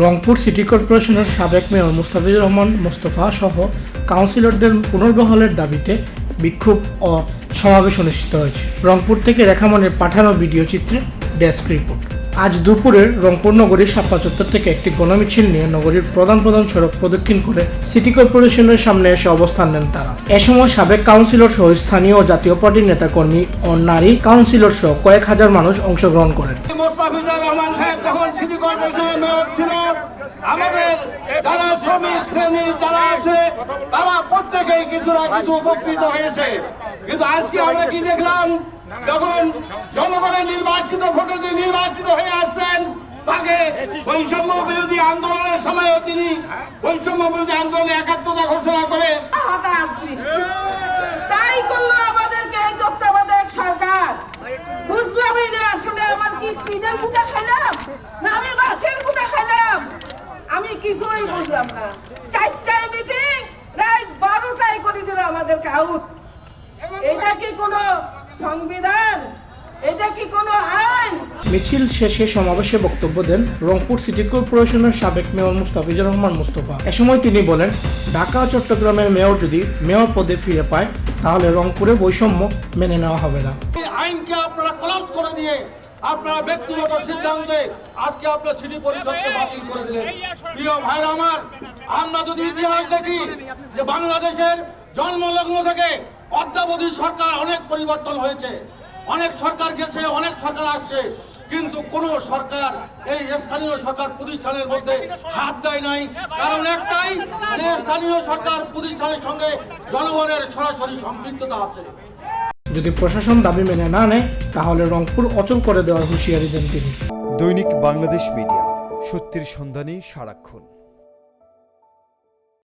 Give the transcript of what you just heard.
Rangpur city কর্পোরেশনের সাবেক mayor Mustafizur Rahman Mostafa সহ কাউন্সিলরদের পুনর্বহালের দাবিতে বিক্ষোভ ও সমাবেশ অনুষ্ঠিত হয়েছে। রংপুর থেকে রেখামনের পাঠানো ভিডিও চিত্রে ডেস্ক রিপোর্ট। আজ দুপুরে রংপুর নগরীর শাপলা চত্বর থেকে একটি গণমিছিল নিয়ে নগরীর প্রধান সড়ক প্রদক্ষিণ করে সিটি কর্পোরেশনের সামনে এসে অবস্থান নেন তারা। এ সময় সাবেক কাউন্সিলর সহ স্থানীয় ও জাতীয় পার্টির নেতাকর্মী ও নারী কাউন্সিলর সহ কয়েক হাজার মানুষ অংশগ্রহণ করেন। মুস্তাফিজুর রহমান সাহেব যখন সিটি কর্পোরেশনের মেয়র ছিলেন, আমাদের যারা শ্রমিক শ্রেণী যারা আছে তারা প্রত্যেকেই কিছু না কিছু উপকৃত হয়েছে। কিন্তু আজকে আমরা কি দেখলাম, যখন জনগণের নির্বাচিত ভোটে দিয়ে নির্বাচিত হয়ে আসলেন, তাকে বৈষম্য বিরোধী আন্দোলনের সময়ও তিনি বৈষম্য বিরোধী আন্দোলনে একাত্মতা ঘোষণা করে তাই করলো আমাদেরকে এই তত্ত্বাবধায়ক সরকার। বুঝলামই না আসলে আমার কি পিনের গুঁড়া খাইলাম না আমি বাসের গুঁড়া খাইলাম, আমি কিছুই বুঝলাম না। 4টায় মিটিং রাত 12টায় করে দিল আমাদেরকে আউট। এটা কি কোনো সংবিধান? এটা কি কোনো আইন? মিছিল শেষে সমাবেশে বক্তব্য দেন রংপুর সিটি কর্পোরেশনের সাবেক মেয়র মুস্তাফিজুর রহমান মোস্তফা। এ সময় তিনি বলেন, ঢাকা ও চট্টগ্রামের মেয়র যদি মেয়র পদে ফিরে পায় তাহলে রংপুরে বৈষম্য মেনে নেওয়া হবে না। এই আইনকে আপনারা কলাপস করে দিয়ে আপনারা ব্যক্তিগত সিদ্ধান্তে আজকে আপনার সিটি পরিষদকে বাতিল করে দিলেন। প্রিয় ভাইরা আমার, আমরা যদি ইতিহাস দেখি যে বাংলাদেশের জন্মলগ্ন থেকে অদ্যাবধি সরকার অনেক পরিবর্তন হয়েছে, অনেক সরকার গেছে, অনেক সরকার আসছে, কিন্তু কোন সরকার এই স্থানীয় সরকার প্রতিষ্ঠানের মধ্যে হাত দেয় নাই। কারণ একটাই, যে স্থানীয় সরকার প্রতিষ্ঠানের সঙ্গে জনগণের সরাসরি সম্পৃক্ততা আছে। যদি প্রশাসন দাবি মেনে না নেয় তাহলে রংপুর অচল করে দেওয়ার হুঁশিয়ারি দেন তিনি। দৈনিক বাংলাদেশ মিডিয়া, সত্যের সন্ধানে সারাক্ষণ।